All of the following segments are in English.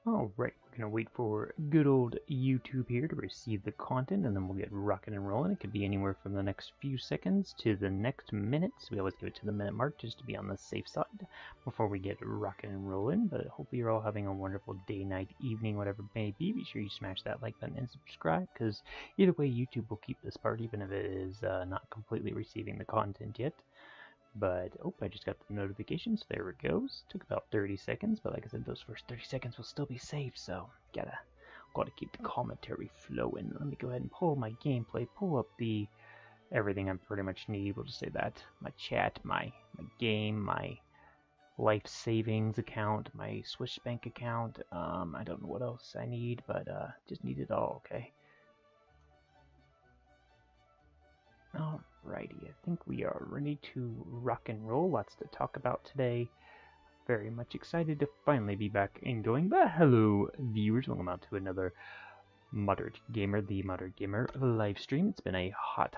Alright, we're going to wait for good old YouTube here to receive the content, and then we'll get rocking and rolling. It could be anywhere from the next few seconds to the next minute, so we always give it to the minute mark just to be on the safe side before we get rocking and rolling. But hopefully you're all having a wonderful day, night, evening, whatever it may be. Be sure you smash that like button and subscribe, because either way YouTube will keep this part, even if it is not completely receiving the content yet. But, oh, I just got the notifications. There it goes. Took about 30 seconds, but like I said, those first 30 seconds will still be safe, so gotta keep the commentary flowing. Let me go ahead and pull my gameplay, pull up the everything I pretty much need. We'll just say that. My chat, my game, my life savings account, my Swiss bank account. I don't know what else I need, but just need it all, okay? Alrighty, I think we are ready to rock and roll. Lots to talk about today. Very much excited to finally be back enjoying the hello viewers. Welcome out to another Moderate Gamer, the Moderate Gamer live stream. It's been a hot,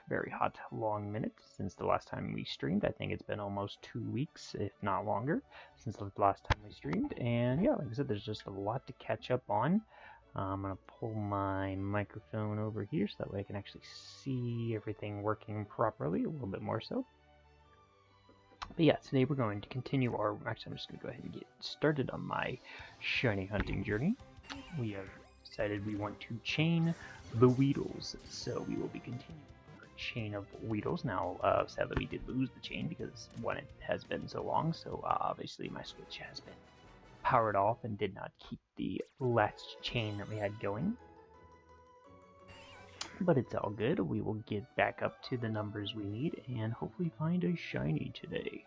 very hot, long minute since the last time we streamed. I think it's been almost 2 weeks, if not longer, since the last time we streamed. And yeah, like I said, there's just a lot to catch up on. I'm going to pull my microphone over here so that way I can actually see everything working properly, a little bit more so. But yeah, today we're going to continue our... Actually, I'm just going to go ahead and get started on my shiny hunting journey. We have decided we want to chain the Weedles, so we will be continuing our chain of Weedles. Now, sadly we did lose the chain because, one, it has been so long, so obviously my Switch has been powered off and did not keep the last chain that we had going. But it's all good. We will get back up to the numbers we need and hopefully find a shiny today.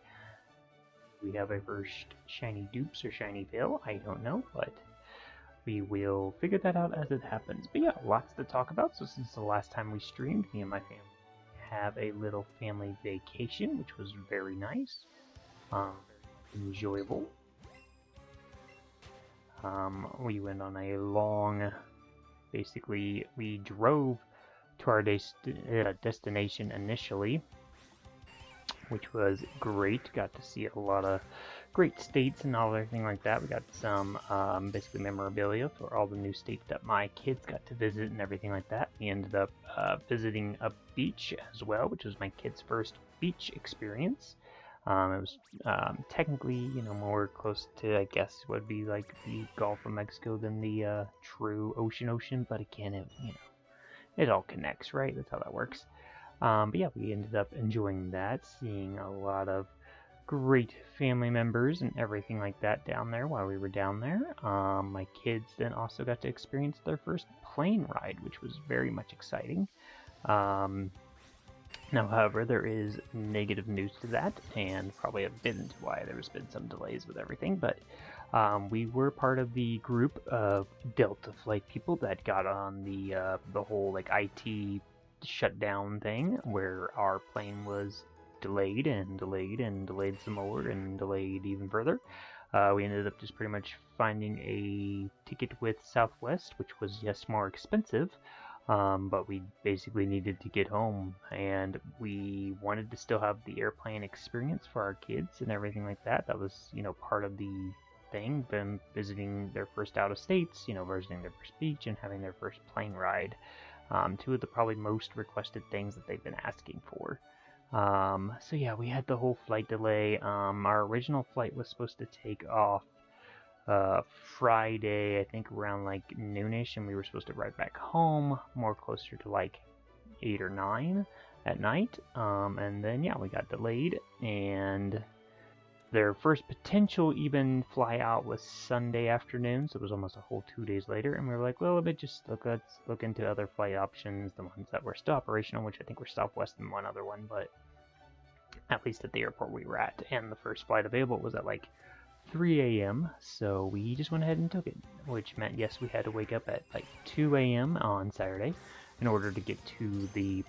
We have a first shiny dupes or shiny veil, I don't know, but we will figure that out as it happens. But yeah, lots to talk about. So since the last time we streamed, me and my family have a little family vacation, which was very nice, enjoyable. We went on a long, basically, we drove to our destination initially, which was great. Got to see a lot of great states and all everything like that. We got some basically memorabilia for all the new states that my kids got to visit and everything like that. We ended up visiting a beach as well, which was my kids' first beach experience. It was technically, you know, more close to, I guess, would be like the Gulf of Mexico than the true ocean. But again, it, you know, it all connects, right? That's how that works. But yeah, we ended up enjoying that, seeing a lot of great family members and everything like that down there while we were down there. My kids then also got to experience their first plane ride, which was very much exciting. Now, however, there is negative news to that, and probably a bit into why there's been some delays with everything, but we were part of the group of Delta flight people that got on the whole like IT shutdown thing, where our plane was delayed and delayed and delayed some more and delayed even further. We ended up just pretty much finding a ticket with Southwest, which was, yes, more expensive, but we basically needed to get home, and we wanted to still have the airplane experience for our kids and everything like that. That was, you know, part of the thing, them visiting their first out of states, you know, visiting their first beach and having their first plane ride. Two of the probably most requested things that they've been asking for. So yeah, we had the whole flight delay. Our original flight was supposed to take off Friday, I think around like noonish, and we were supposed to ride back home more closer to like 8 or 9 at night. And then yeah, we got delayed, and their first potential even fly out was Sunday afternoon, so it was almost a whole 2 days later, and we were like, well, let's look into other flight options, the ones that were still operational, which I think were Southwest and one other one, but at least at the airport we were at, and the first flight available was at like 3 a.m., so we just went ahead and took it, which meant, yes, we had to wake up at like 2 a.m. on Saturday in order to get to the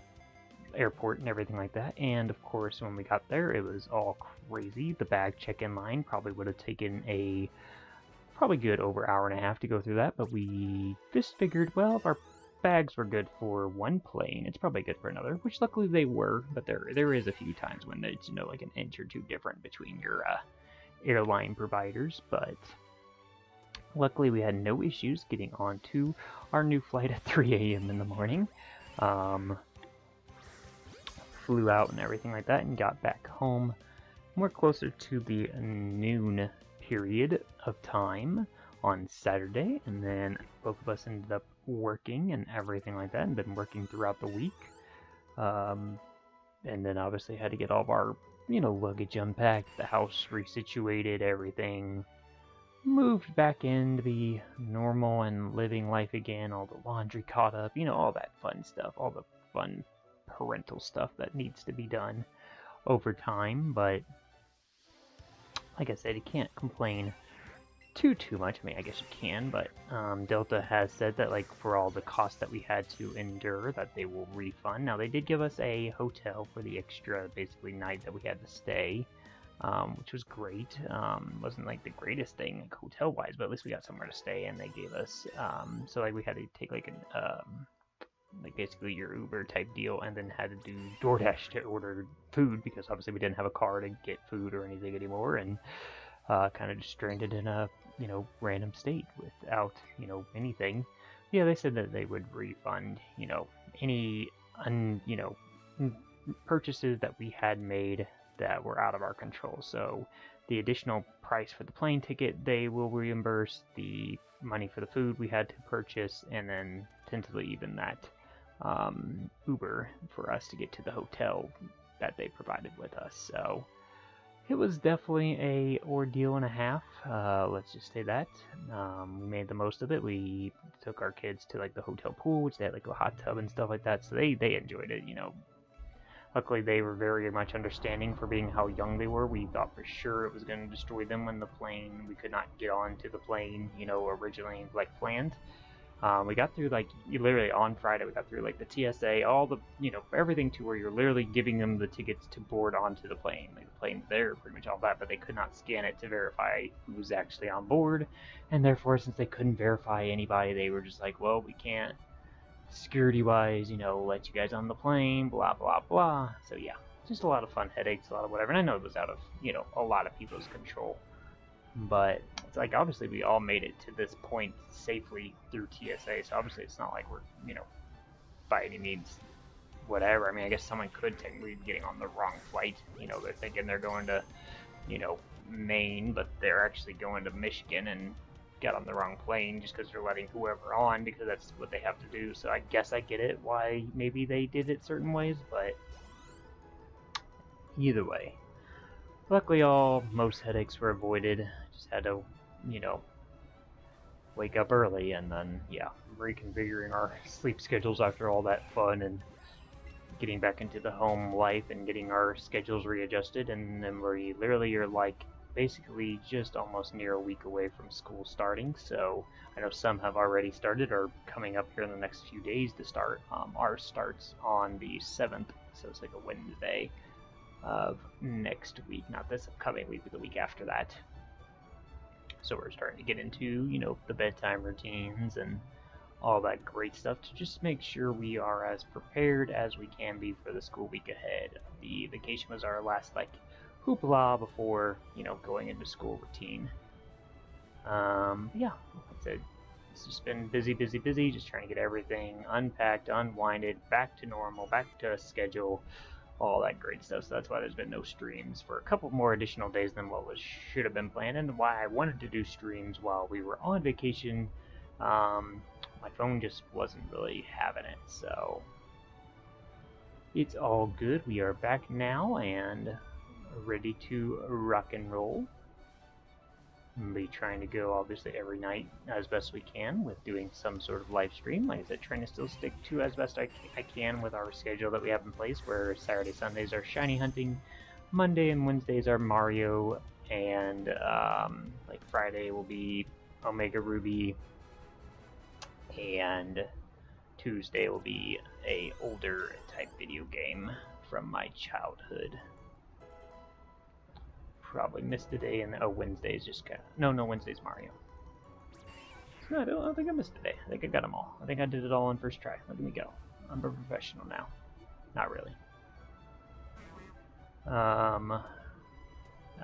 airport and everything like that. And of course, when we got there, it was all crazy. The bag check-in line probably would have taken a probably good over hour and a half to go through that, but we just figured, well, if our bags were good for one plane, it's probably good for another, which luckily they were, but there is a few times when it's, you know, like an inch or two different between your airline providers. But Luckily, we had no issues getting onto our new flight at 3 a.m. in the morning. Flew out and everything like that and got back home more closer to the noon period of time on Saturday, and then both of us ended up working and everything like that, and been working throughout the week. And then obviously had to get all of our, luggage unpacked, the house resituated, everything moved back into the normal and living life again, all the laundry caught up, all that fun stuff, all the fun parental stuff that needs to be done over time. But like I said, you can't complain too much. I mean, I guess you can, but Delta has said that, like, for all the costs that we had to endure, that they will refund. Now, they did give us a hotel for the extra, basically, night that we had to stay, which was great. Wasn't, like, the greatest thing, like, hotel-wise, but at least we got somewhere to stay, and they gave us, so, like, we had to take, like, like, basically your Uber type deal, and then had to do DoorDash to order food, because obviously we didn't have a car to get food or anything anymore, and kind of just stranded in a, random state without, anything. Yeah, they said that they would refund, any, purchases that we had made that were out of our control. So the additional price for the plane ticket, they will reimburse the money for the food we had to purchase, and then tentatively even that Uber for us to get to the hotel that they provided with us. So it was definitely a ordeal and a half, let's just say that. We made the most of it. We took our kids to, like, the hotel pool, which they had, like, a hot tub and stuff like that, so they enjoyed it, Luckily, they were very much understanding for being how young they were. We thought for sure it was going to destroy them when we could not get onto the plane, originally, like, planned. We got through, like, literally on Friday, we got through, like, the TSA, all the, everything to where you're literally giving them the tickets to board onto the plane. Like, the plane's there, pretty much all that, but they could not scan it to verify who's actually on board, and therefore, since they couldn't verify anybody, they were just like, well, we can't, security-wise, let you guys on the plane, blah, blah, blah. So, yeah, just a lot of fun headaches, a lot of whatever, and I know it was out of, a lot of people's control. But it's like, obviously we all made it to this point safely through TSA, so obviously it's not like we're, by any means whatever. I mean, I guess someone could technically be getting on the wrong flight. They're thinking they're going to, Maine, but they're actually going to Michigan and got on the wrong plane just because they're letting whoever on, because that's what they have to do. So I guess I get it why maybe they did it certain ways, but either way, luckily most headaches were avoided. Just had to, wake up early, and then, yeah, reconfiguring our sleep schedules after all that fun and getting back into the home life and getting our schedules readjusted. And then you're like basically just almost near a week away from school starting. So I know some have already started or coming up here in the next few days to start. Ours starts on the 7th, so it's like a Wednesday of next week, not this upcoming week, but the week after that. So we're starting to get into, the bedtime routines and all that great stuff to just make sure we are as prepared as we can be for the school week ahead. The vacation was our last, like, hoopla before, going into school routine. Yeah, like I said, it's just been busy, just trying to get everything unpacked, unwinded, back to normal, back to schedule, all that great stuff. So that's why there's been no streams for a couple more additional days than what should have been planned, and why I wanted to do streams while we were on vacation. My phone just wasn't really having it, so it's all good. We are back now and ready to rock and roll. I'll be trying to go, obviously, every night as best we can with doing some sort of live stream. Like I said, trying to still stick to as best I can with our schedule that we have in place, where Saturday, Sundays are shiny hunting, Monday and Wednesdays are Mario, and like Friday will be Omega Ruby, and Tuesday will be a older type video game from my childhood. Probably missed a day, and Wednesday's just kind of... No, Wednesday's Mario. No, I don't think I missed a day. I think I got them all. I think I did it all on first try. Look at me go. I'm a professional now. Not really.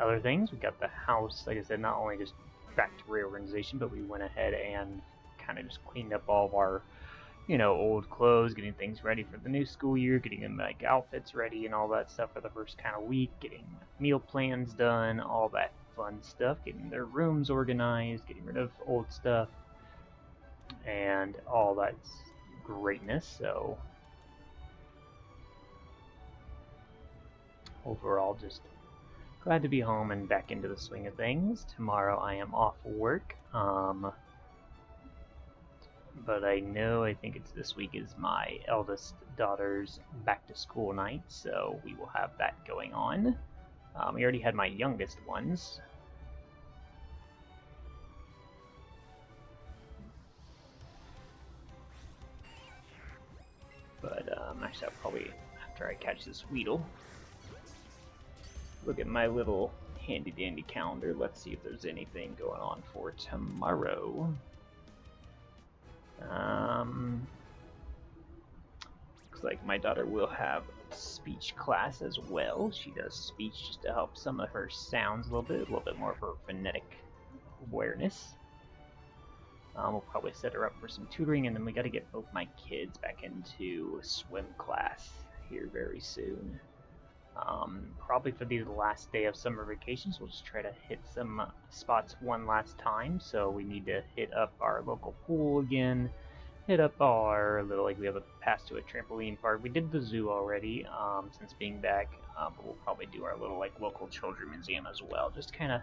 Other things, we got the house, like I said, not only just back to reorganization, but we went ahead and kind of just cleaned up all of our, old clothes, getting things ready for the new school year, getting them like outfits ready and all that stuff for the first kind of week, getting meal plans done, all that fun stuff, getting their rooms organized, getting rid of old stuff, and all that greatness. So overall, just glad to be home and back into the swing of things. Tomorrow I am off work, but I think it's this week is my eldest daughter's back to school night, so we will have that going on. We already had my youngest ones. But actually, I'll probably, after I catch this Weedle, look at my little handy-dandy calendar. Let's see if there's anything going on for tomorrow. Looks like my daughter will have speech class as well. She does speech just to help some of her sounds a little bit more of her phonetic awareness. We'll probably set her up for some tutoring, and then we got to get both my kids back into swim class here very soon. Probably for the last day of summer vacations, we'll just try to hit some spots one last time. So we need to hit up our local pool again, hit up our little, we have a pass to a trampoline park. We did the zoo already, since being back, but we'll probably do our little, local children's museum as well. Just kind of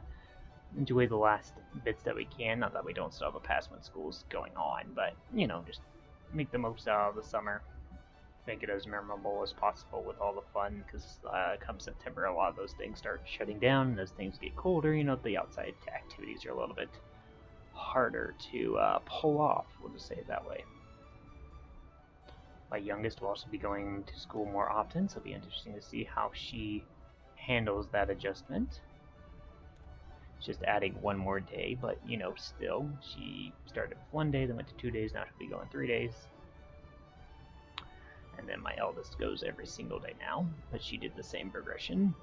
enjoy the last bits that we can. Not that we don't still have a pass when school's going on, but, just make the most out of the summer. Make it as memorable as possible with all the fun, because come September a lot of those things start shutting down, and as things get colder, the outside activities are a little bit harder to pull off, we'll just say it that way. My youngest will also be going to school more often, so it'll be interesting to see how she handles that adjustment. Just adding one more day, but still, she started with 1 day, then went to 2 days, now she'll be going 3 days. And then my eldest goes every single day now, but she did the same progression.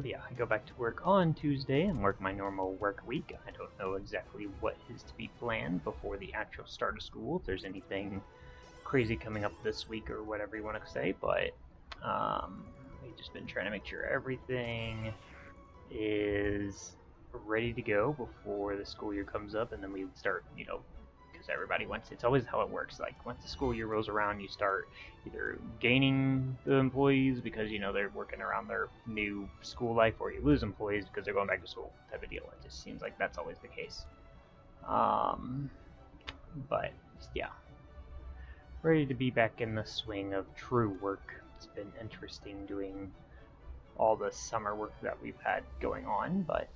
Yeah, I go back to work on Tuesday and work my normal work week. I don't know exactly what is to be planned before the actual start of school, if there's anything crazy coming up this week or whatever you want to say, but we've just been trying to make sure everything is ready to go before the school year comes up, and then we start, because everybody wants, it's always how it works, once the school year rolls around, you start either gaining the employees because they're working around their new school life, or you lose employees because they're going back to school, type of deal. It just seems like that's always the case. But yeah, ready to be back in the swing of true work. It's been interesting doing all the summer work that we've had going on, but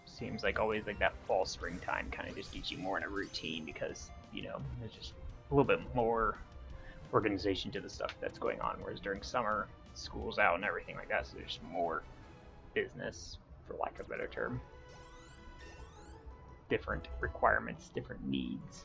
seems like always that fall springtime kind of just gets you more in a routine, because there's just a little bit more organization to the stuff that's going on, whereas during summer school's out and everything like that, so there's more business, for lack of a better term, different requirements, different needs.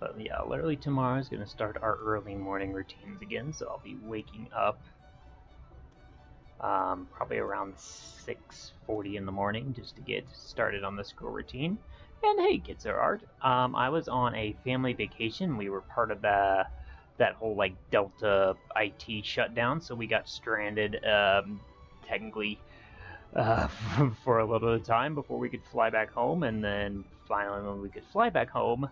But yeah, literally tomorrow is going to start our early morning routines again, so I'll be waking up probably around 6:40 in the morning just to get started on the school routine. And hey, kids are art. I was on a family vacation. We were part of that whole Delta IT shutdown, so we got stranded technically for a little bit of time before we could fly back home, and then finally, when we could fly back home,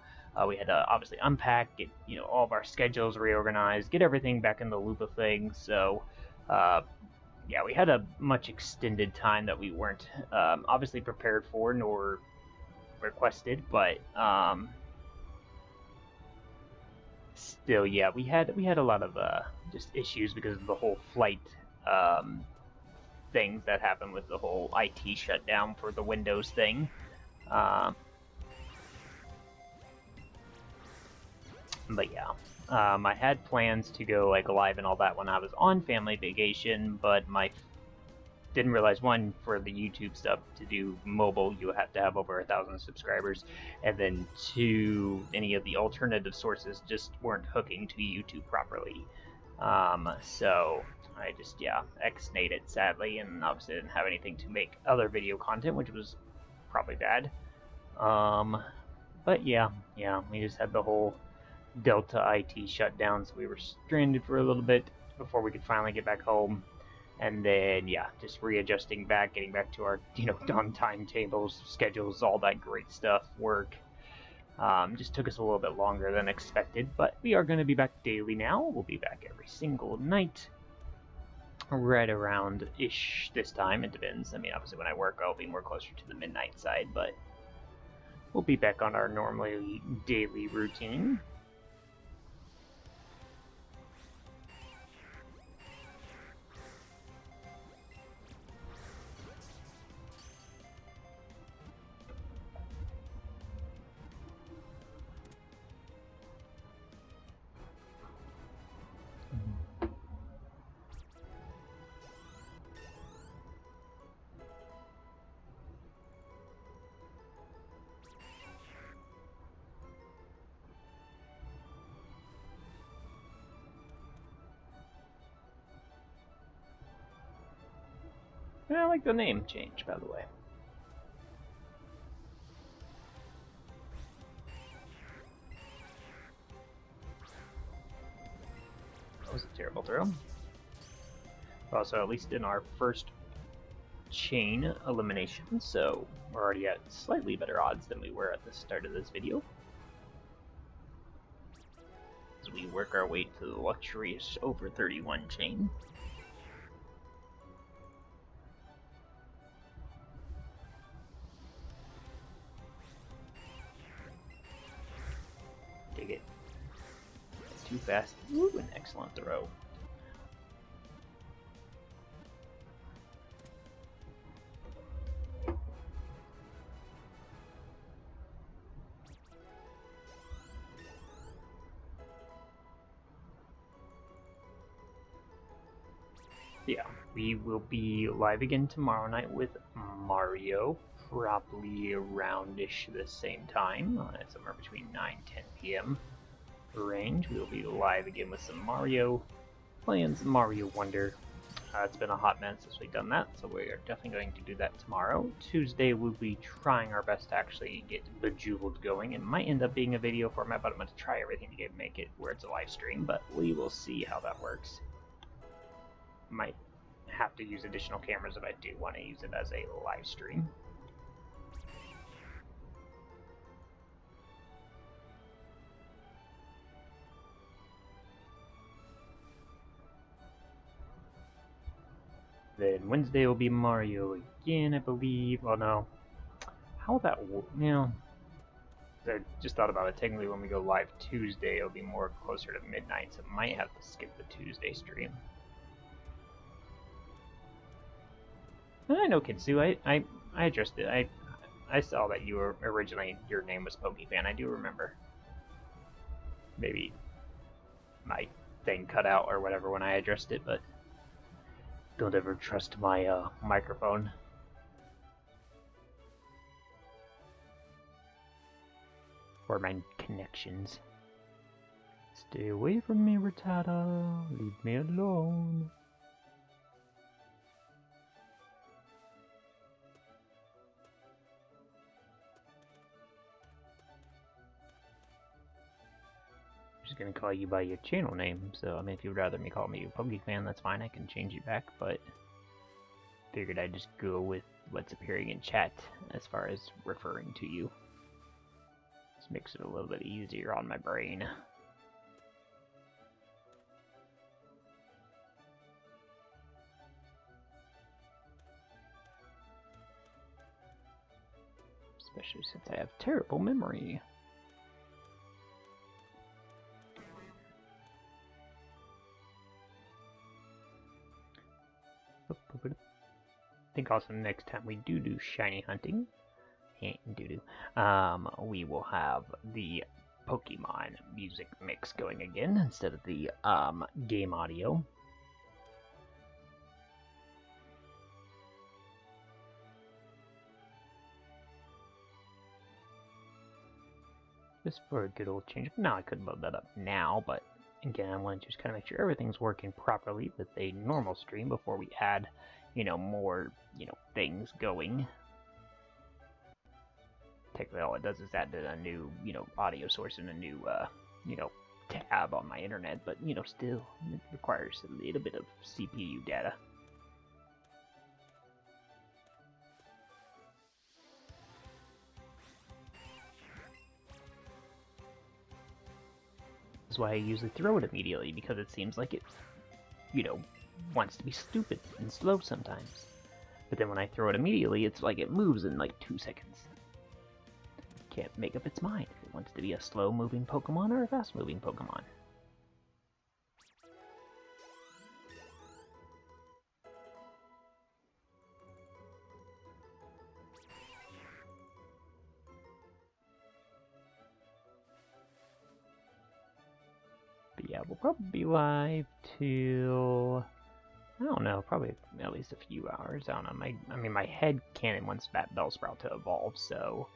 we had to obviously unpack, get all of our schedules reorganized, get everything back in the loop of things. So, yeah, we had a much extended time that we weren't obviously prepared for nor requested, but still, yeah, we had a lot of just issues because of the whole flight things that happened with the whole IT shutdown for the Windows thing. But yeah, I had plans to go like live and all that when I was on family vacation, but didn't realize, one, for the YouTube stuff, to do mobile you have to have over 1,000 subscribers, and then two, any of the alternative sources just weren't hooking to YouTube properly. So I just, ex-nayed it, sadly, and obviously didn't have anything to make other video content, which was probably bad. But yeah, we just had the whole Delta IT shutdown, so we were stranded for a little bit before we could finally get back home. And then, yeah, just readjusting back, getting back to our, on timetables, schedules, all that great stuff, work. Just took us a little bit longer than expected, but we are going to be back daily now. We'll be back every single night, right around-ish this time. It depends. I mean, obviously when I work, I'll be more closer to the midnight side, but we'll be back on our normally daily routine. I like the name change, by the way. That was a terrible throw. Also, at least in our first chain elimination, so we're already at slightly better odds than we were at the start of this video. As we work our way to the luxurious over 31 chain. Dig it. Too fast. Ooh, an excellent throw. Yeah, we will be live again tomorrow night with Mario, probably around-ish the same time, somewhere between 9-10 p.m. range. We will be live again with some Mario, playing some Mario Wonder. It's been a hot minute since we've done that, so we are definitely going to do that tomorrow. Tuesday, we'll be trying our best to actually get Bejeweled going. It might end up being a video format, but I'm going to try everything to make it where it's a live stream, but we will see how that works. Might have to use additional cameras if I do want to use it as a live stream. Then Wednesday will be Mario again, I believe. Well, no. How would that work? I just thought about it. Technically, when we go live Tuesday, it'll be more closer to midnight, so I might have to skip the Tuesday stream. I know, Kitsu. I addressed it. I saw that you were originally, your name was Pokefan. I do remember. Maybe my thing cut out or whatever when I addressed it, but don't ever trust my microphone. Or my connections. Stay away from me, Rattata. Leave me alone. Just gonna call you by your channel name, so I mean, if you'd rather me call me a Pokefan, that's fine. I can change it back, but figured I'd just go with what's appearing in chat as far as referring to you. This makes it a little bit easier on my brain. Especially since I have terrible memory. I think also next time we do shiny hunting, we will have the Pokemon music mix going again instead of the game audio. Just for a good old change. Now I could load that up now, but again, I want to just kind of make sure everything's working properly with a normal stream before we add, more, things going. Technically, all it does is add a new, audio source and a new, tab on my internet, but, still, it requires a little bit of CPU data. That's why I usually throw it immediately, because it seems like it, wants to be stupid and slow sometimes. But then when I throw it immediately, it's like it moves in like 2 seconds. Can't make up its mind if it wants to be a slow-moving Pokemon or a fast-moving Pokemon. But yeah, we'll probably be live till, I don't know, probably at least a few hours. I don't know. My head cannon wants that Bellsprout to evolve, so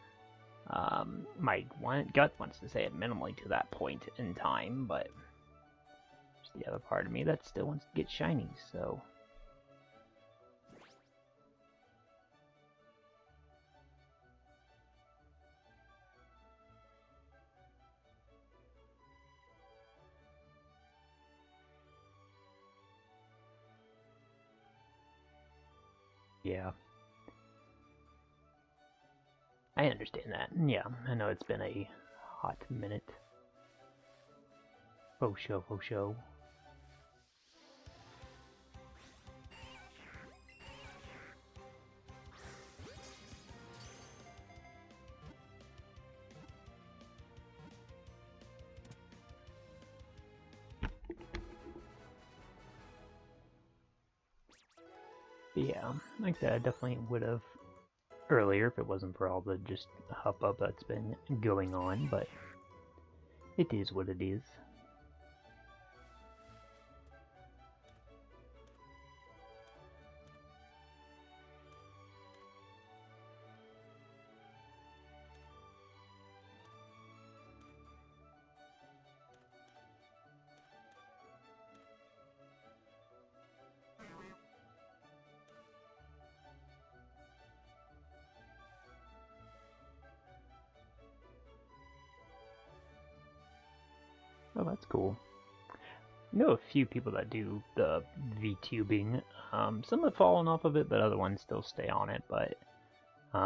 my gut wants to say it minimally to that point in time, but there's the other part of me that still wants to get shinies, so. Yeah. I understand that. Yeah, I know it's been a hot minute. Faux show, faux show. Yeah, like that, I definitely would have earlier if it wasn't for all the just hubbub that's been going on, but it is what it is. Oh, that's cool. I know a few people that do the VTubing. Some have fallen off of it, but other ones still stay on it. But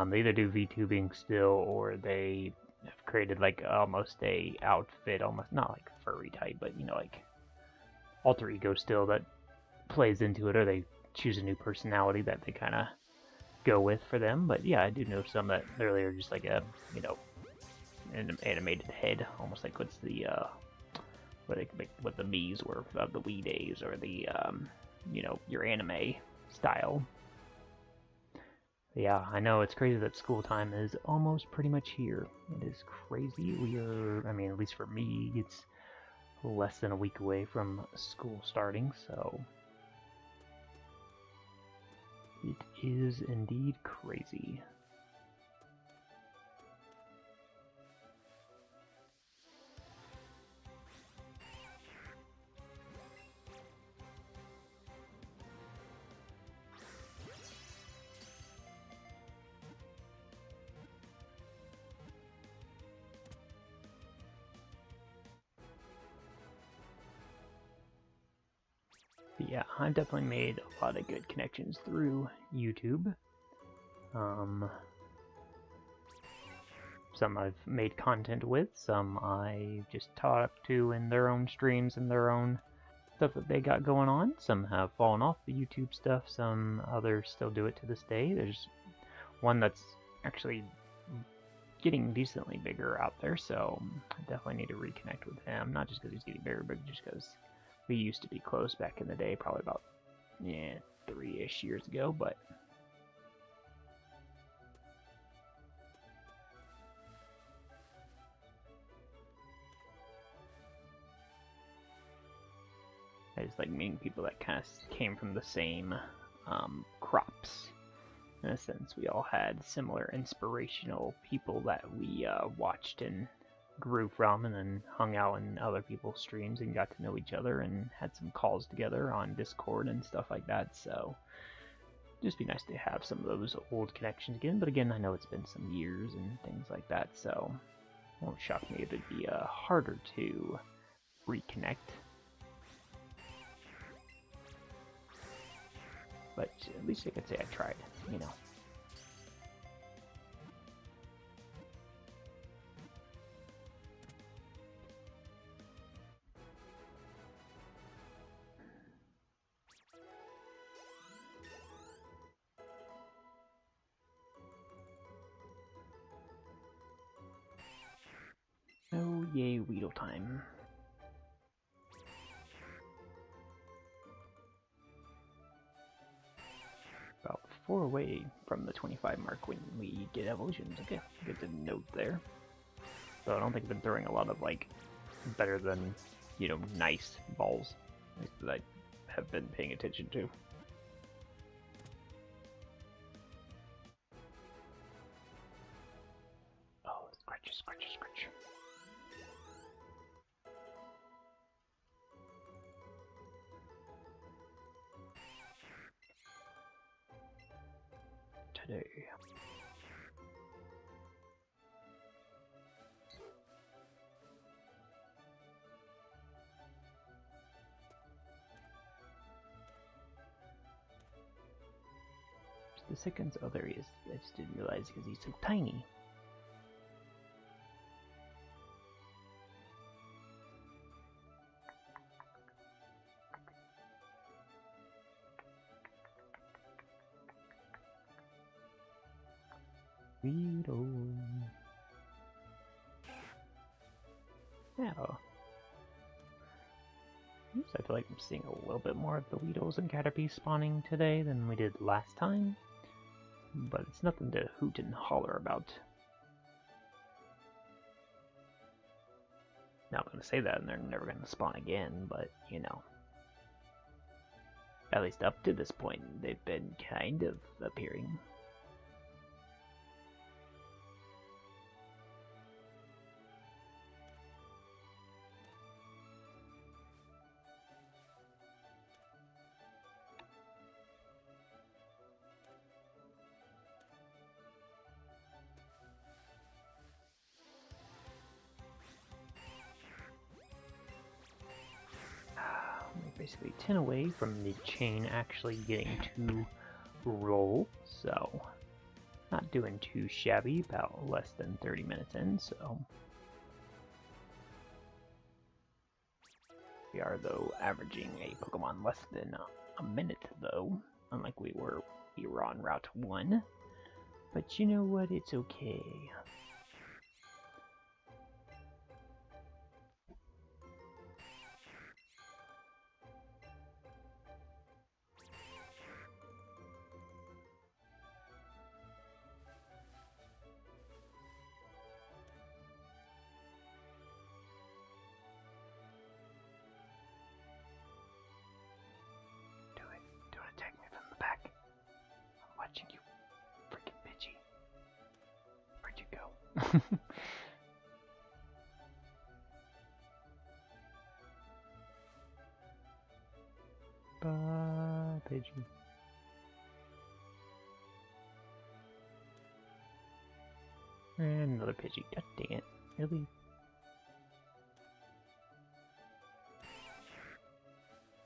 they either do VTubing still, or they have created like almost a outfit, almost not like furry type, but like alter ego still that plays into it, or they choose a new personality that they kind of go with for them. But yeah, I do know some that literally are just like a an animated head, almost like what's the what the Mii's were of the Wii days, or the your anime style. Yeah, I know it's crazy that school time is almost pretty much here. It is crazy. We are, at least for me, it's less than a week away from school starting, so it is indeed crazy. Yeah, I've definitely made a lot of good connections through YouTube. Some I've made content with, some I just talked to in their own streams and their own stuff that they got going on. Some have fallen off the YouTube stuff, some others still do it to this day. There's one that's actually getting decently bigger out there, so I definitely need to reconnect with him. Not just because he's getting bigger, but just because we used to be close back in the day, probably about 3-ish years ago, but I just like meeting people that kind of came from the same crops. In a sense, we all had similar inspirational people that we watched and grew from, and then hung out in other people's streams and got to know each other and had some calls together on Discord and stuff like that. So just be nice to have some of those old connections again. But again, I know it's been some years and things like that, so it won't shock me if it'd be harder to reconnect. But at least I could say I tried, you know. Oh yay, Weedle time. About 4 away from the 25 mark when we get evolutions. Okay, good to note there. So I don't think I've been throwing a lot of, like, better than, you know, nice balls that I have been paying attention to. Oh, scratch, scratch, scratch. Today. The seconds, oh there he is. I just didn't realize because he's so tiny. Weedle. Yeah. Oops, I feel like I'm seeing a little bit more of the Weedles and Caterpies spawning today than we did last time. But it's nothing to hoot and holler about. Now I'm going to say that and they're never going to spawn again, but, you know. At least up to this point, they've been kind of appearing. Basically 10 away from the chain actually getting to roll, so not doing too shabby, about less than 30 minutes in, so we are though averaging a Pokemon less than a minute though, unlike we were on Route 1, but you know what, it's okay. Attack me from the back. I'm watching you, freaking Pidgey. Where'd you go? Bye, Pidgey. And another Pidgey. God dang it. Really?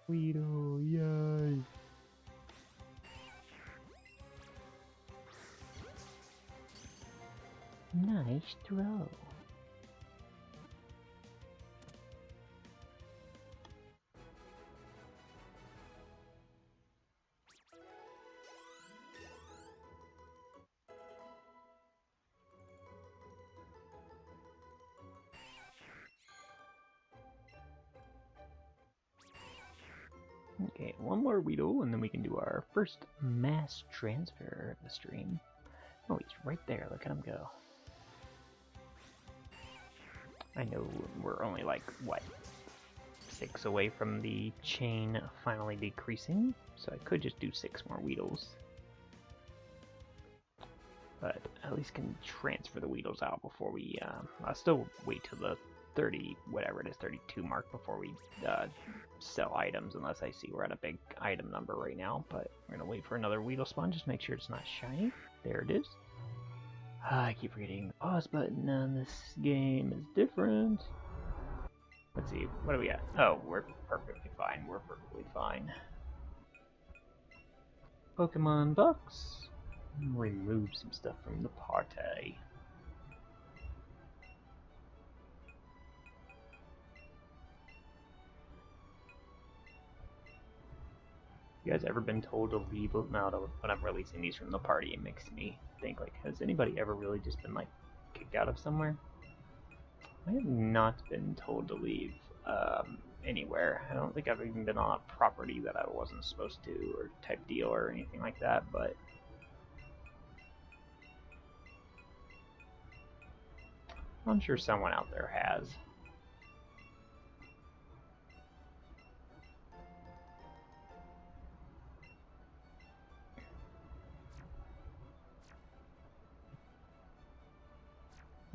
Weedle, yay! Nice. Throw. Okay, one more Weedle, and then we can do our first mass transfer of the stream. Oh, he's right there. Look at him go. I know we're only like, what, 6 away from the chain finally decreasing, so I could just do 6 more Weedles. But at least can transfer the Weedles out before we, I'll still wait till the 30, whatever it is, 32 mark before we sell items, unless I see we're at a big item number right now. But we're going to wait for another Weedle spawn, just make sure it's not shiny. There it is. I keep forgetting the pause button on this game is different. Let's see, what do we got? Oh, we're perfectly fine. We're perfectly fine. Pokemon box. Remove some stuff from the party. You guys ever been told to leave now when I'm releasing these from the party? It makes me think, like, has anybody ever really just been, like, kicked out of somewhere? I have not been told to leave anywhere. I don't think I've even been on a property that I wasn't supposed to, or type deal, or anything like that, but I'm sure someone out there has.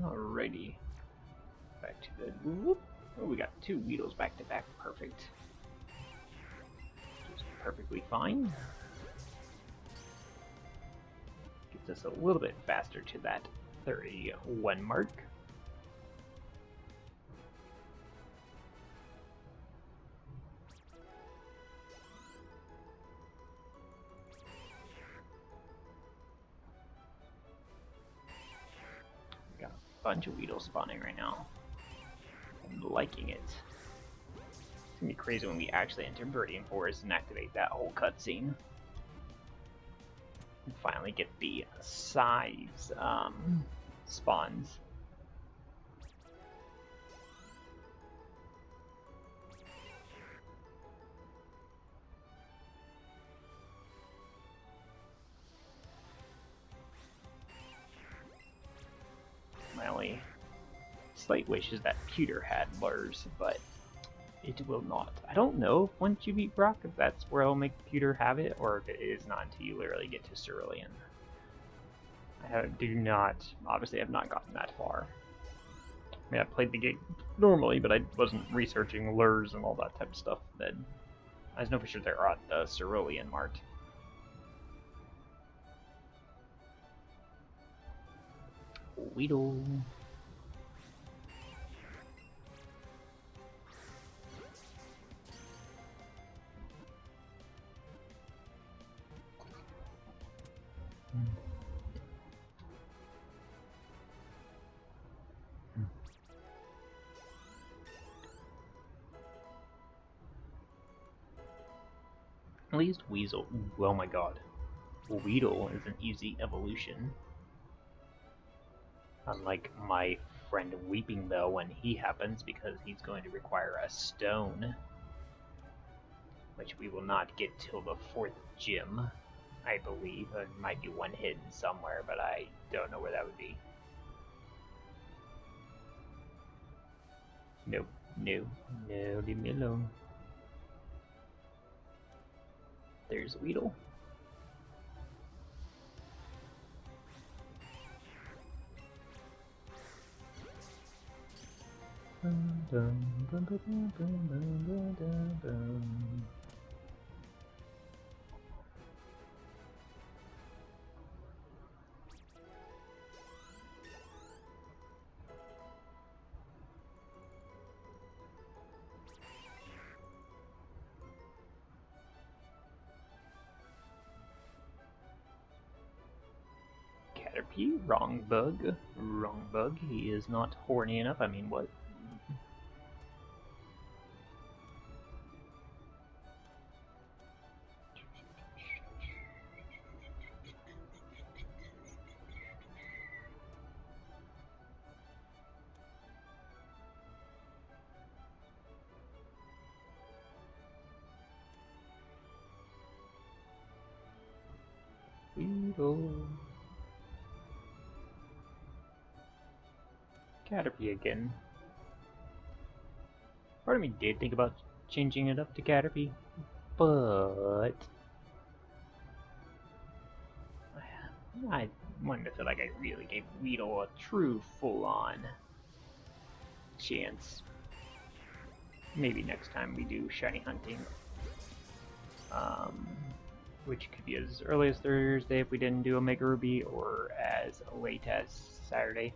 Alrighty. Back to the... Whoop. Oh, we got 2 Weedles back to back. Perfect. Just perfectly fine. Gets us a little bit faster to that 31 mark. Got a bunch of Weedles spawning right now. I'm liking it. It's gonna be crazy when we actually enter Viridian Forest and activate that whole cutscene. And finally get the size spawns. My only slight wish is that Pewter had lures, but it will not. I don't know if once you beat Brock, if that's where I'll make Pewter have it, or if it is not until you literally get to Cerulean. Obviously I've not gotten that far. I mean, I played the game normally, but I wasn't researching lures and all that type of stuff then. I just know for sure they're at the Cerulean Mart. Weedle. At least Weasel. Ooh, oh my god. Weedle is an easy evolution. Unlike my friend Weeping Bell when he happens, because he's going to require a stone. Which we will not get till the 4th gym, I believe. There might be one hidden somewhere, but I don't know where that would be. No, no, no, leave me alone. There's Weedle. Caterpie. Wrong bug. Wrong bug. He is not horny enough. I mean, what? Caterpie again. Part of me did think about changing it up to Caterpie, but I wanted to feel like I really gave Weedle a true full-on chance. Maybe next time we do shiny hunting. Which could be as early as Thursday if we didn't do Omega Ruby, or as late as Saturday.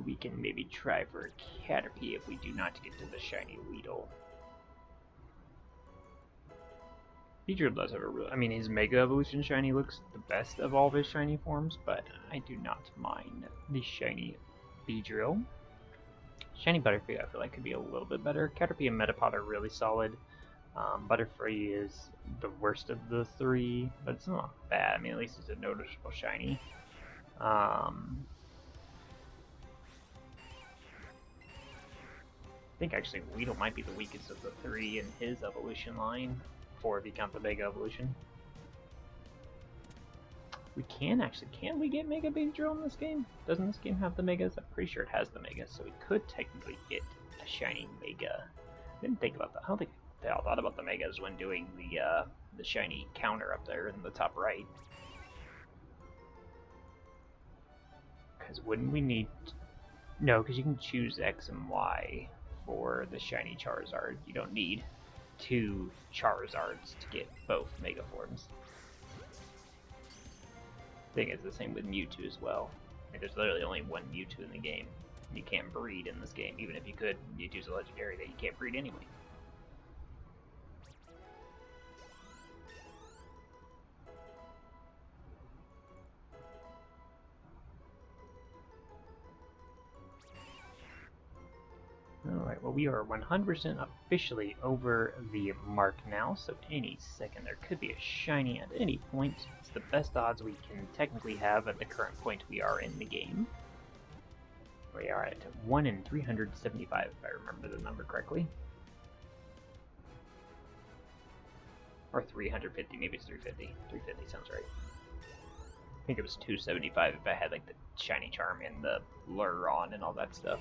We can maybe try for a Caterpie if we do not get to the shiny Weedle. Beedrill does have a real, I mean, his Mega Evolution shiny looks the best of all of his shiny forms, but I do not mind the shiny Beedrill. Shiny Butterfree I feel like could be a little bit better. Caterpie and Metapod are really solid. Butterfree is the worst of the three, but it's not bad. I mean, at least it's a noticeable shiny. I think actually Weedle might be the weakest of the three in his evolution line, or if you count the Mega Evolution. We can we get Mega Beedrill in this game? Doesn't this game have the Megas? I'm pretty sure it has the Megas, so we could technically get a shiny Mega. I didn't think about that. I don't think I thought about the Megas when doing the shiny counter up there in the top right. Because wouldn't we need... No, because you can choose X and Y for the shiny Charizard. You don't need two Charizards to get both Mega forms. Thing is the same with Mewtwo as well. I mean, there's literally only one Mewtwo in the game. You can't breed in this game. Even if you could, Mewtwo's a legendary that you can't breed anyway. Alright, well we are 100% officially over the mark now, so any second there could be a shiny at any point. It's the best odds we can technically have at the current point we are in the game. We are at 1 in 375 if I remember the number correctly. Or 350, maybe it's 350. 350 sounds right. I think it was 275 if I had like the shiny charm and the lure on and all that stuff.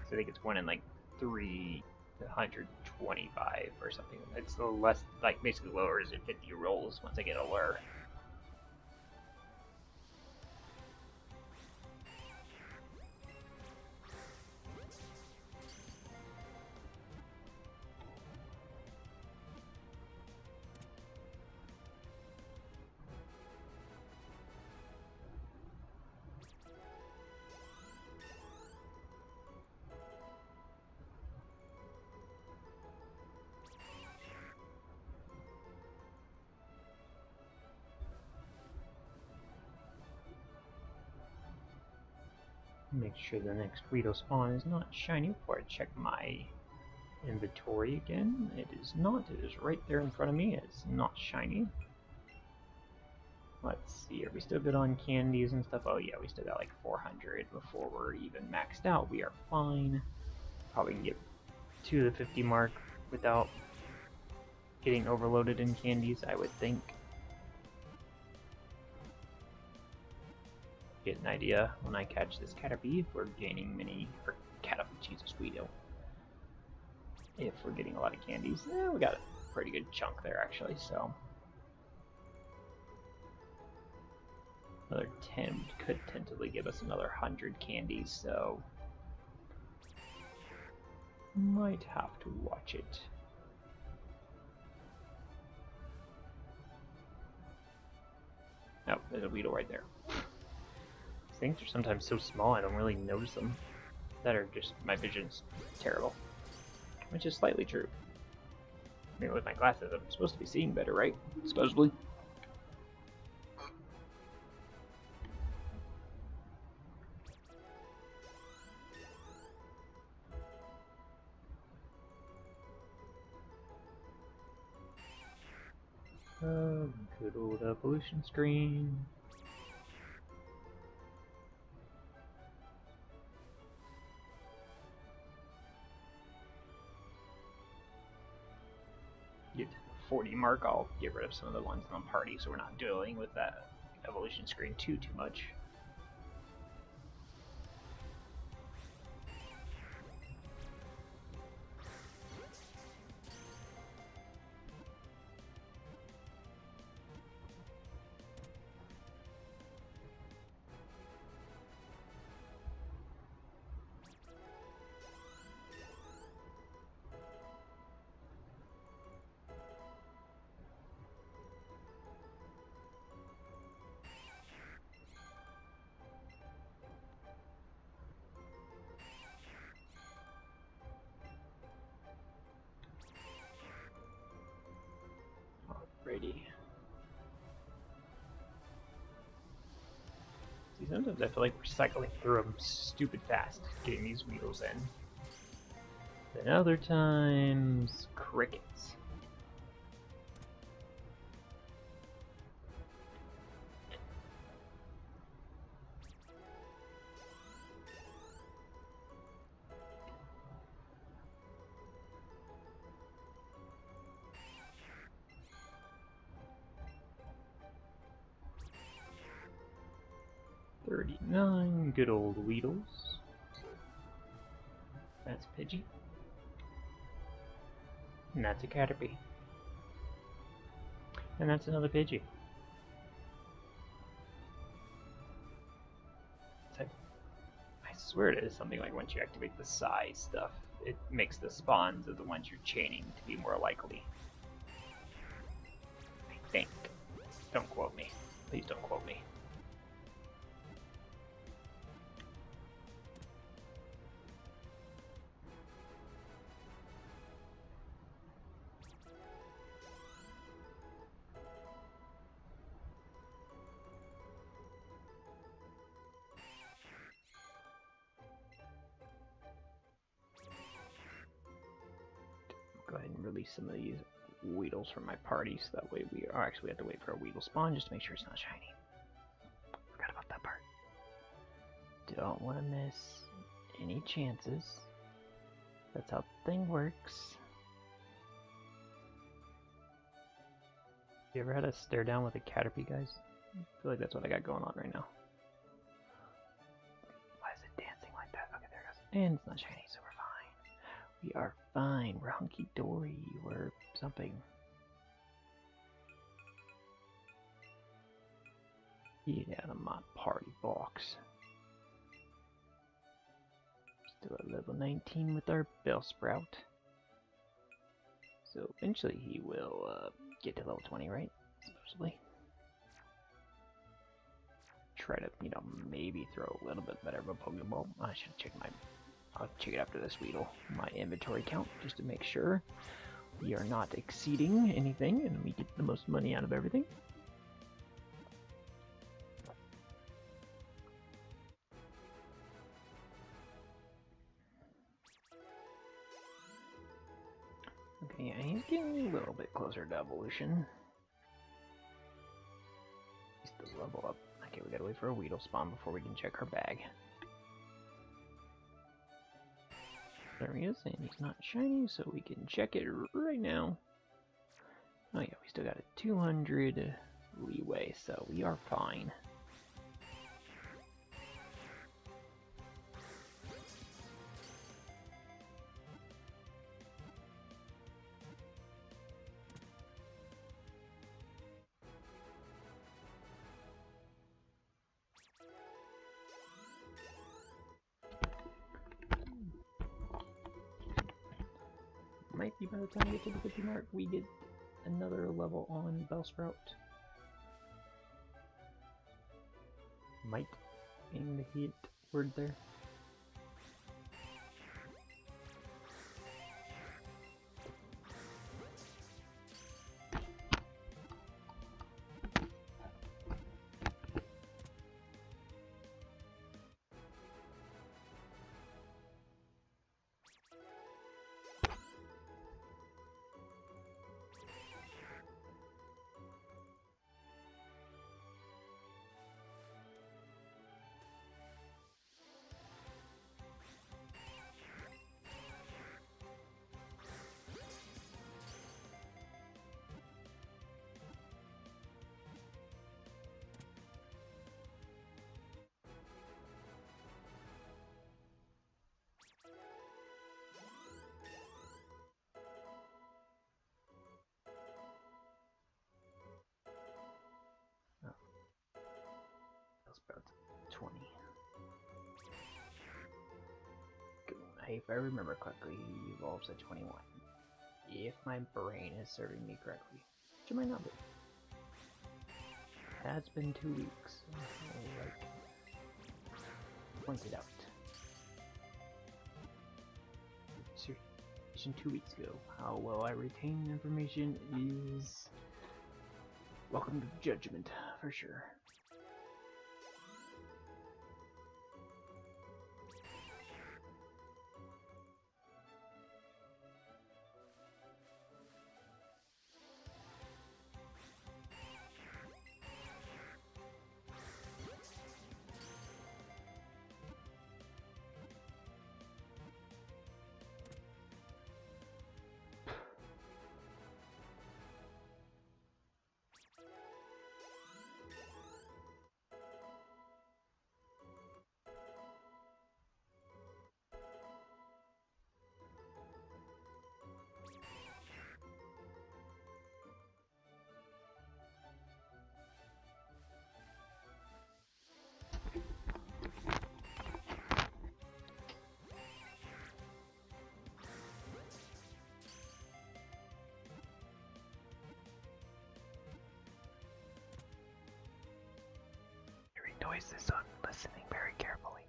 So I think it's 1 in like 325 or something. It's the less, like basically lower is at 50 rolls once I get a lure. Make sure the next Weedle spawn is not shiny before I check my inventory again. It is not. It is right there in front of me. It's not shiny. Let's see. Are we still good on candies and stuff? Oh yeah, we still got like 400 before we're even maxed out. We are fine. Probably can get to the 50 mark without getting overloaded in candies, I would think. Get an idea when I catch this Caterpie if we're gaining many, or Jesus, Weedle. If we're getting a lot of candies, we got a pretty good chunk there actually, so. Another 10 could tentatively give us another 100 candies, so. Might have to watch it. Oh, there's a Weedle right there. Things are sometimes so small I don't really notice them. That are just, my vision's terrible. Which is slightly true. I mean, with my glasses I'm supposed to be seeing better, right? Supposedly. Good old evolution screen. Get to the 40 mark, I'll get rid of some of the ones on party so we're not dealing with that evolution screen too much. Alrighty. See, sometimes I feel like we're cycling through them stupid fast, getting these Weedles in. Then other times, crickets. $39, good old Weedles. That's Pidgey. And that's a Caterpie. And that's another Pidgey. I swear it is something like once you activate the size stuff, it makes the spawns of the ones you're chaining to be more likely. I think. Don't quote me. Please don't quote me. Go ahead and release some of these Weedles from my party, so that way we actually have to wait for a Weedle spawn just to make sure it's not shiny. Forgot about that part. Don't want to miss any chances. That's how the thing works. You ever had a stare down with a Caterpie, guys? I feel like that's what I got going on right now. Why is it dancing like that? Okay, there it goes. And it's not shiny, so we're fine. We are fine. We're hunky-dory. We're something. Get out of my party box. Still at level 19 with our Bellsprout. So eventually he will get to level 20, right? Supposedly. Try to, maybe throw a little bit better of a Pokeball. I should check I'll check it after this Weedle. My inventory count, just to make sure we are not exceeding anything and we get the most money out of everything. Okay, yeah, he's getting a little bit closer to evolution. He's still level up. Okay, we gotta wait for a Weedle spawn before we can check her bag. There he is, and he's not shiny, so we can check it right now. Oh yeah, we still got a 200 leeway, so we are fine. Might be by the time we get to the 50 mark, we get another level on Bellsprout. Might being the hit word there. if I remember correctly, he evolves at 21. If my brain is serving me correctly, which it might not be. It has been 2 weeks, like pointed out. Observation 2 weeks ago. How well I retain information is welcome to judgment, for sure. Noises on listening very carefully.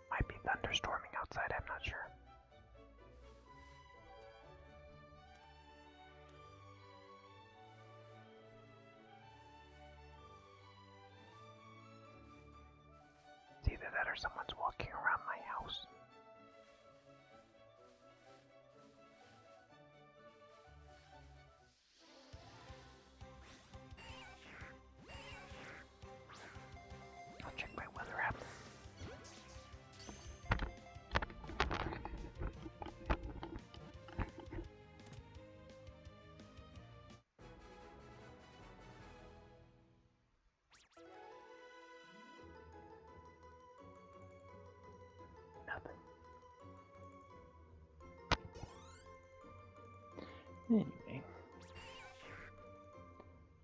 Might be thunderstorming outside, I'm not sure. It's either that or someone's walking around my house. I'll check my weather app. Nothing. Anyway,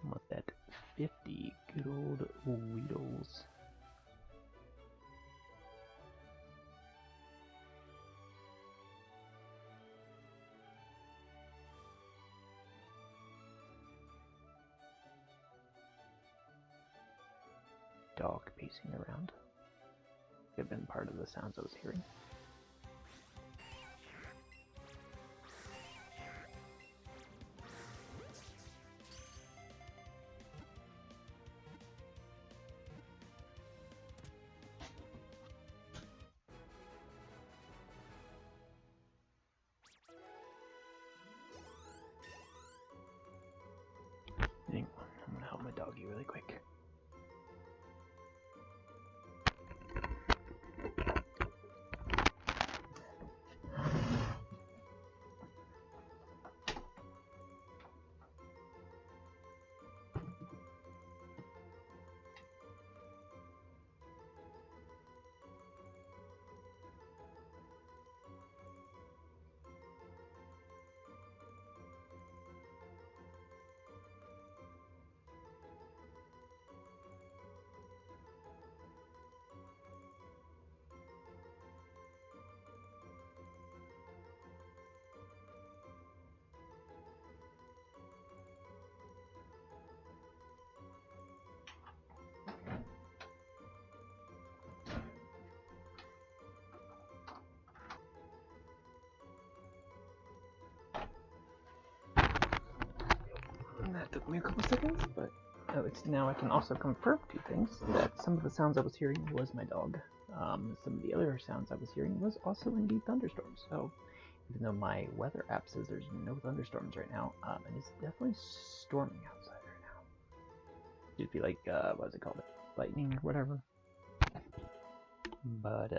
I want that 50 good old Weedles. Dog pacing around. Could have been part of the sounds I was hearing. Hang on, I'm gonna help my doggy really quick. That took me a couple seconds, but at least now I can also confirm 2 things. That some of the sounds I was hearing was my dog. Some of the other sounds I was hearing was also indeed thunderstorms. So even though my weather app says there's no thunderstorms right now, and it's definitely storming outside right now. It'd be like, what is it called? Lightning or whatever. But,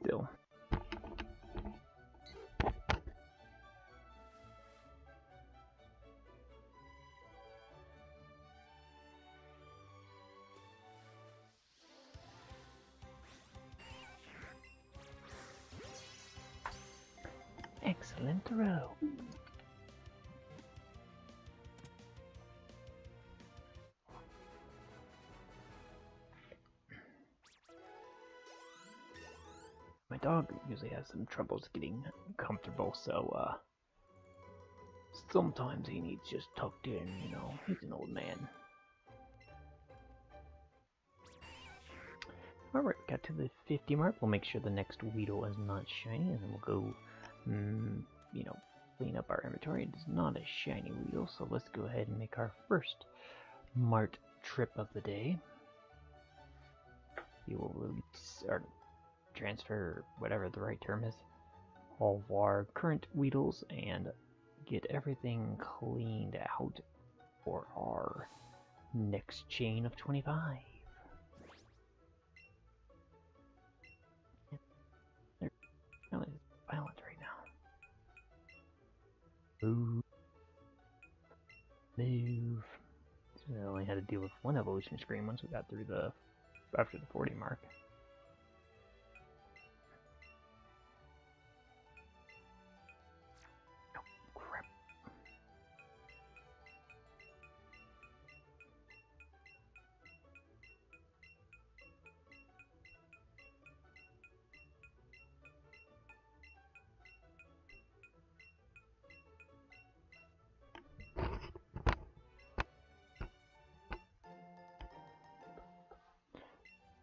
still. Excellent throw. My dog usually has some troubles getting comfortable, so sometimes he needs just tucked in, you know. He's an old man. Alright, got to the 50 mark. We'll make sure the next Weedle is not shiny, and then we'll go, you know, clean up our inventory. It is not a shiny Weedle, so let's go ahead and make our first Mart trip of the day. We will release, or transfer, whatever the right term is, all of our current Weedles and get everything cleaned out for our next chain of 25. They're really violent right now. Move. Move. So we only had to deal with one evolution screen once we got through the after the 40 mark.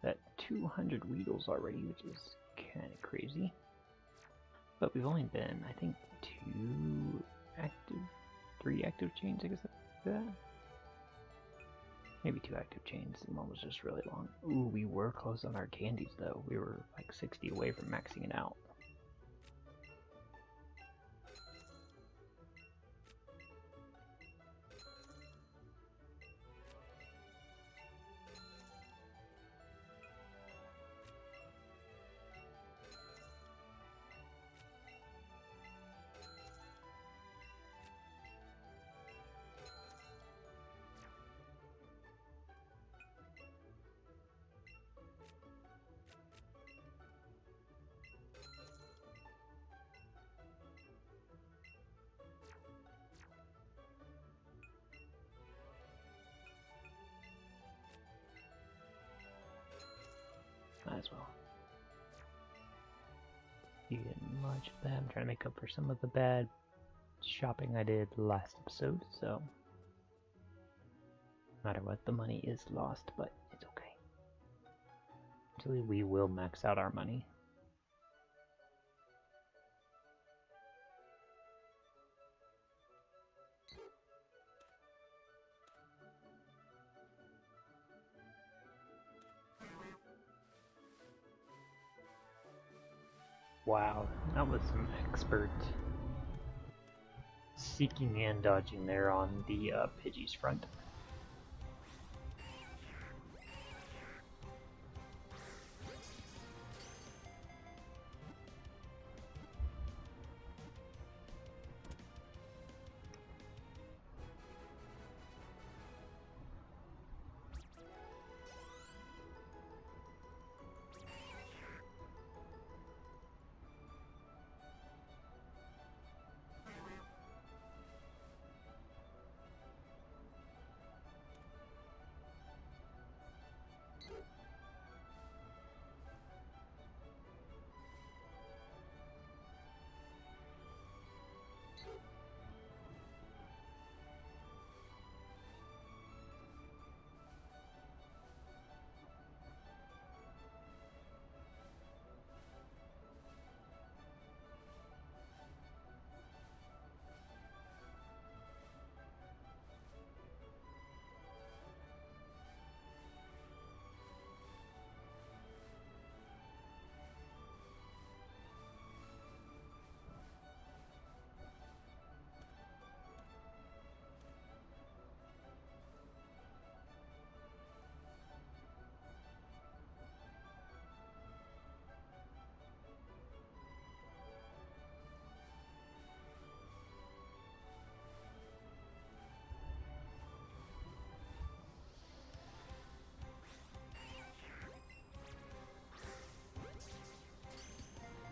At 200 Weedles already, which is kind of crazy. But we've only been, I think, 3 active chains, I guess that. Maybe 2 active chains, and one was just really long. Ooh, we were close on our candies though. We were like 60 away from maxing it out. Might as well. You didn't much of that. I'm trying to make up for some of the bad shopping I did last episode, so no matter what, the money is lost, but it's okay. Actually, we will max out our money. Wow, that was some expert seeking and dodging there on the Pidgey's front.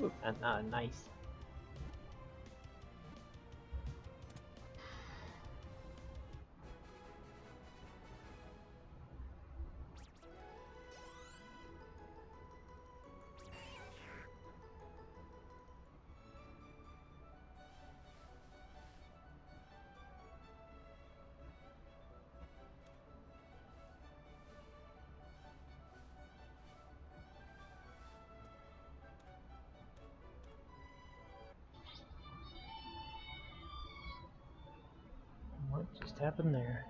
Ooh, nice. What just happened there?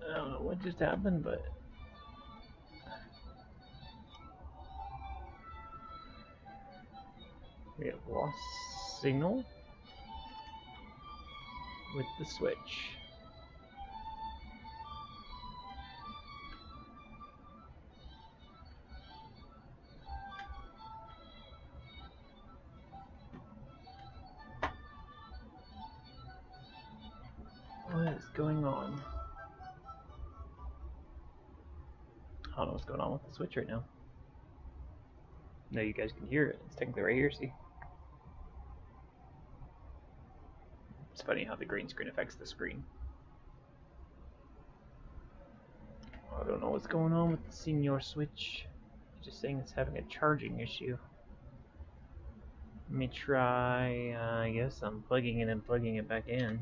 I don't know what just happened, but we have lost signal with the switch. What is going on? I don't know what's going on with the switch right now. No, you guys can hear it. It's technically right here, see? It's funny how the green screen affects the screen. I don't know what's going on with the senior switch. It's just saying it's having a charging issue. Let me try, I guess I'm plugging it and plugging it back in.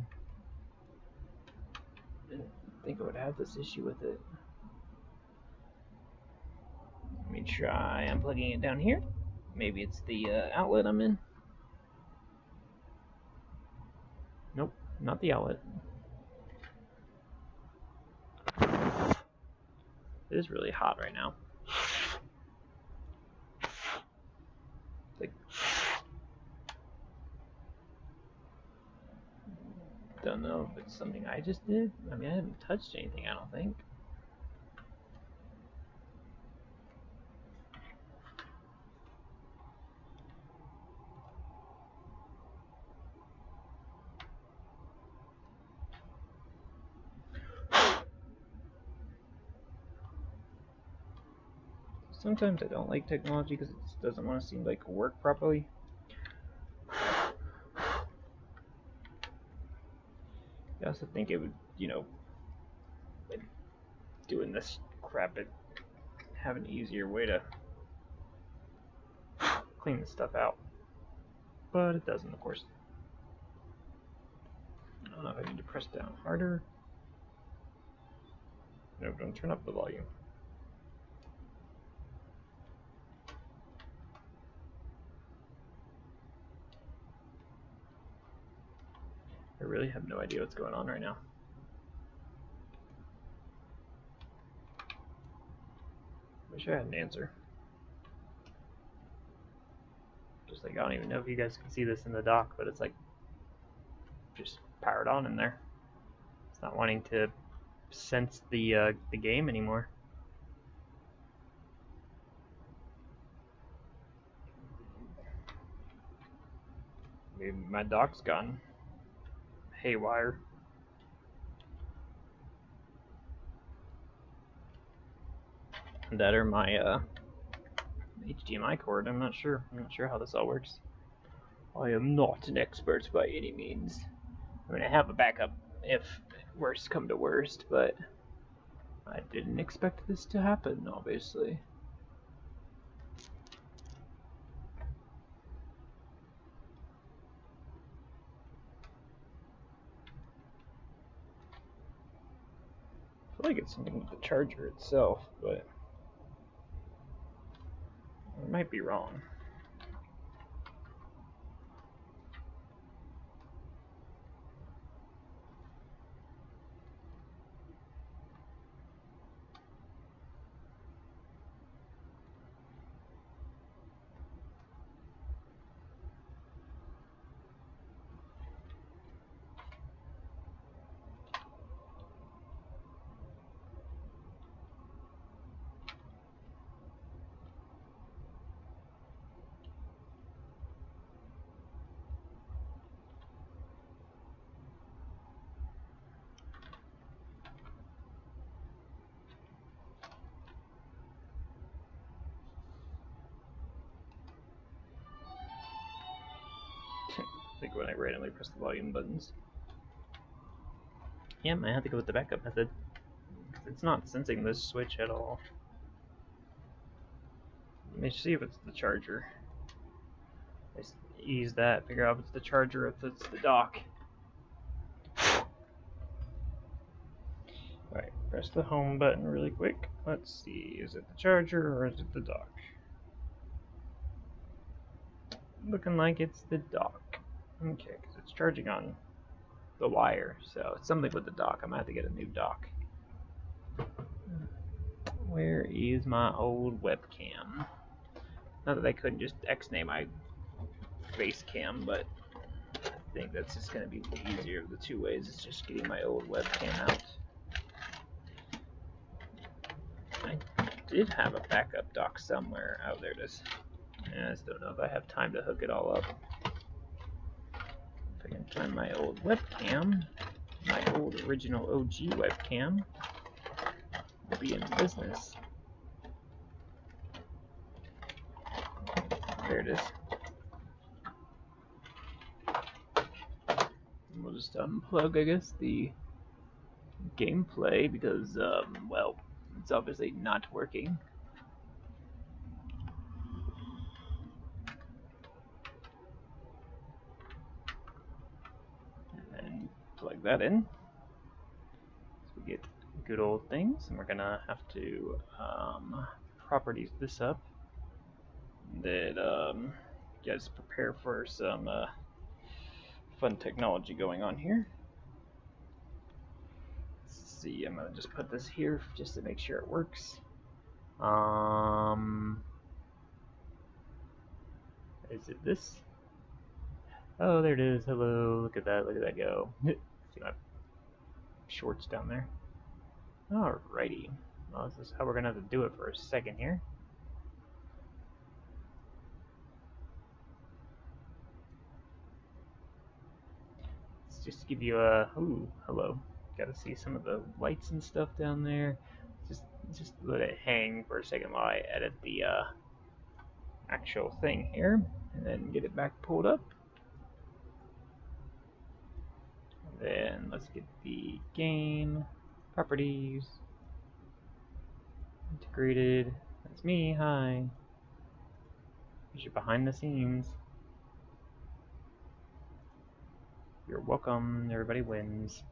Didn't think I would have this issue with it. Let me try unplugging it down here. Maybe it's the outlet I'm in. Nope, not the outlet. It is really hot right now. Like, don't know if it's something I just did. I mean, I haven't touched anything, I don't think. Sometimes I don't like technology because it just doesn't want to seem like it work properly. I also think it would, you know, like doing this crap, it have an easier way to clean this stuff out. But it doesn't, of course. I don't know if I need to press down harder. No, don't turn up the volume. I really have no idea what's going on right now. Wish I had an answer. Just like, I don't even know if you guys can see this in the dock, but it's like just powered on in there. It's not wanting to sense the game anymore. Maybe my dock's gone haywire. That or my HDMI cord. I'm not sure. I'm not sure how this all works. I am not an expert by any means. I mean, I have a backup if worst come to worst, but I didn't expect this to happen, obviously. I feel like it's something with the charger itself, but I might be wrong. Like when I randomly press the volume buttons. Yeah, I have to go with the backup method. It's not sensing this switch at all. Let me see if it's the charger. I ease that, figure out if it's the charger or if it's the dock. Alright, press the home button really quick. Let's see, is it the charger or is it the dock? looking like it's the dock. Okay, because it's charging on the wire, so it's something with the dock. I'm gonna have to get a new dock. Where is my old webcam? Not that I couldn't just X-name my face cam, but I think that's just gonna be the easier of the two ways. It's just getting my old webcam out. I did have a backup dock somewhere. Oh, there it is. I just don't know if I have time to hook it all up. If I can find my old webcam, my old original OG webcam will be in business. There it is. We'll just unplug, I guess, the gameplay because, well, it's obviously not working. And plug that in. So we get good old things, and we're gonna have to properties this up. That you guys prepare for some fun technology going on here. Let's see, I'm gonna just put this here just to make sure it works. Is it this? Oh, there it is. Hello, look at that go. See my shorts down there. Alrighty. Well, this is how we're gonna have to do it for a second here. Let's just give you a ooh, hello. Gotta see some of the lights and stuff down there. Just let it hang for a second while I edit the actual thing here, and then get it back pulled up. Then let's get the game properties integrated. That's me. Hi. Here's your behind the scenes. You're welcome. Everybody wins.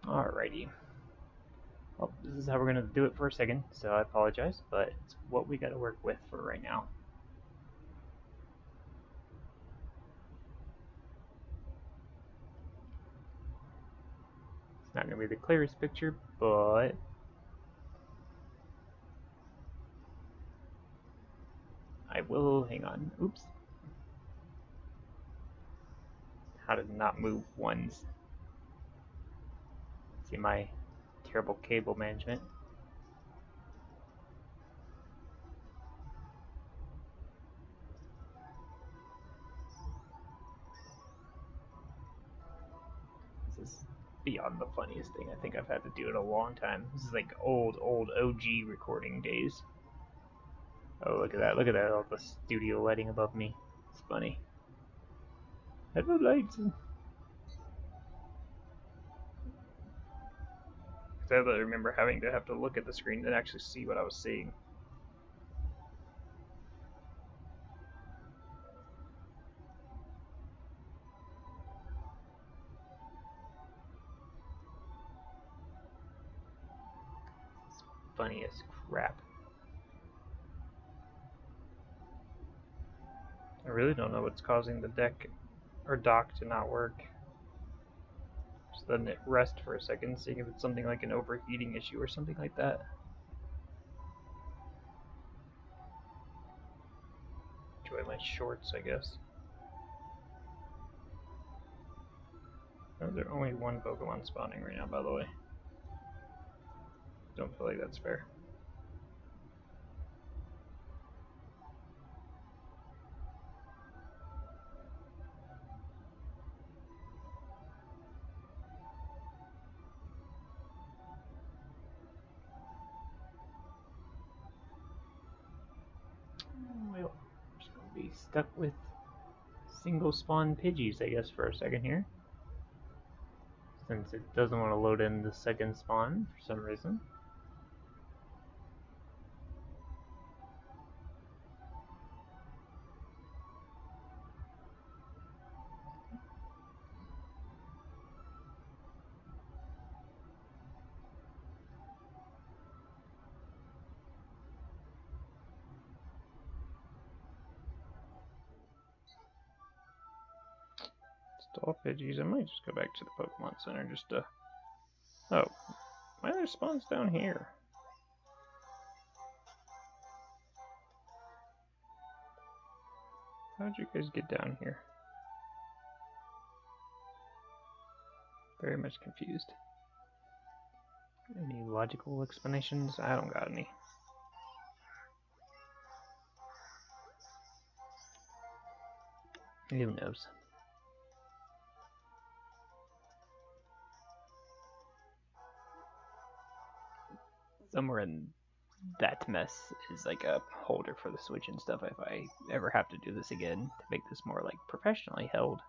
Alrighty. Well, this is how we're gonna do it for a second, so I apologize, but it's what we gotta work with for right now. It's not gonna be the clearest picture, but I will, hang on, oops. How to not move ones. See my terrible cable management. This is beyond the funniest thing. I think I've had to do it a long time. This is like old OG recording days. Oh, look at that, all the studio lighting above me. It's funny. Hello, lights. I remember having to look at the screen and actually see what I was seeing. It's funny as crap. I really don't know what's causing the deck or dock to not work. Just letting it rest for a second, seeing if it's something like an overheating issue or something like that. Enjoy my shorts, I guess. Oh, there's only one Pokemon spawning right now, by the way. Don't feel like that's fair. Well, I'm just gonna be stuck with single spawn Pidgeys, I guess, for a second here. Since it doesn't want to load in the second spawn for some reason. all Pidgeys. I might just go back to the Pokemon Center just to... Oh, why are there spawns down here? How'd you guys get down here? Very much confused. Any logical explanations? I don't got any. Who knows? Somewhere in that mess is like a holder for the Switch and stuff if I ever have to do this again to make this more like professionally held.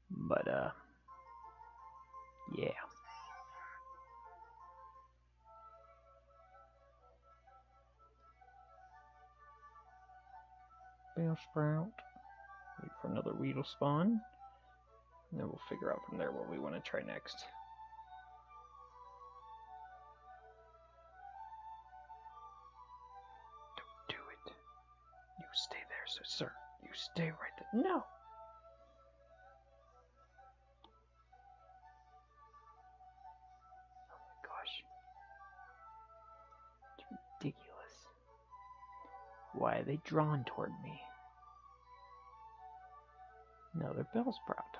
But yeah. Bellsprout. Wait for another Weedle spawn. And then we'll figure out from there what we want to try next. Don't do it. You stay there, sir. You stay right there. No! Oh my gosh. It's ridiculous. Why are they drawn toward me? Another Bellsprout.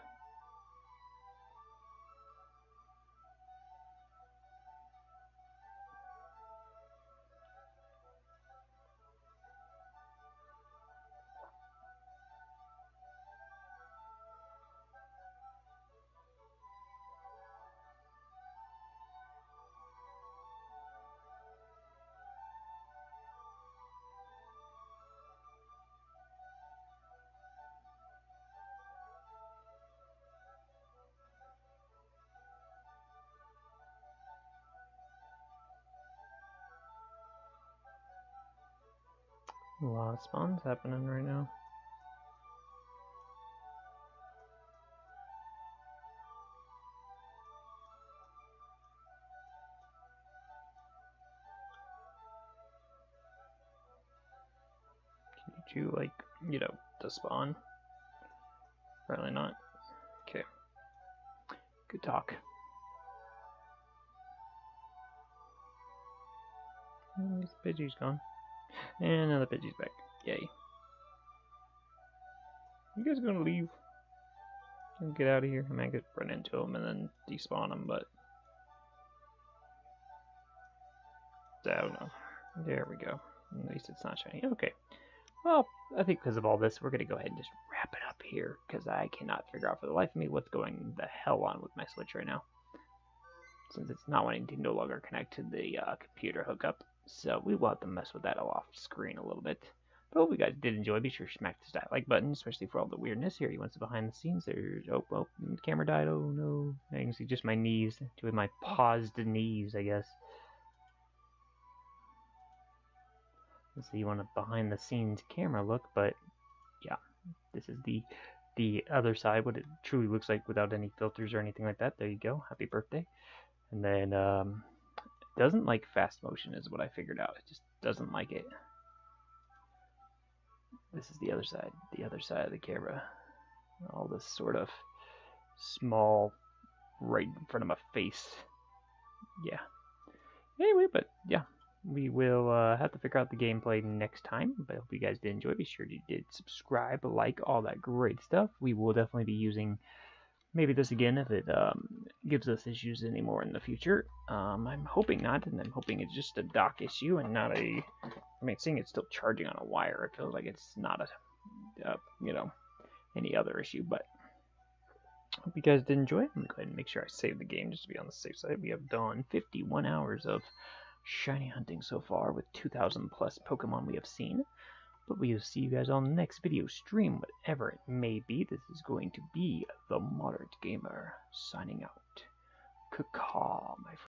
A lot of spawns happening right now. Can you like, to spawn? Probably not. Okay. Good talk. This Pidgey's gone. And another Pidgey's back. Yay. You guys gonna leave? Get out of here. I might run into them and then despawn them, but I don't know. There we go. At least it's not shiny. Okay. Well, I think because of all this, we're gonna go ahead and just wrap it up here because I cannot figure out for the life of me what's going the hell on with my Switch right now, since it's not wanting to no longer connect to the computer hookup. So we will have to mess with that off screen a little bit. But hope you guys did enjoy. Be sure to smack that like button, especially for all the weirdness here. You want some behind the scenes. There's the camera died. Oh no! Now you can see just my knees, doing my paused knees, I guess. So you want a behind the scenes camera look, but yeah, this is the other side, what it truly looks like without any filters or anything like that. There you go. Happy birthday. And then it doesn't like fast motion is what I figured out. It just doesn't like it. This is the other side of the camera. All this sort of small right in front of my face. Yeah. Anyway, but yeah. We will have to figure out the gameplay next time, but I hope you guys did enjoy. Be sure you did subscribe, like, all that great stuff. We will definitely be using maybe this again if it gives us issues anymore in the future. I'm hoping not, and I'm hoping it's just a dock issue and not a... I mean, seeing it's still charging on a wire, it feels like it's not a, any other issue, but hope you guys did enjoy. I'm going to go ahead and make sure I save the game just to be on the safe side. We have done 51 hours of shiny hunting so far with 2,000 plus Pokemon we have seen. But we will see you guys on the next video stream, whatever it may be. This is going to be the Moderate Gamer signing out. Caw, my friend.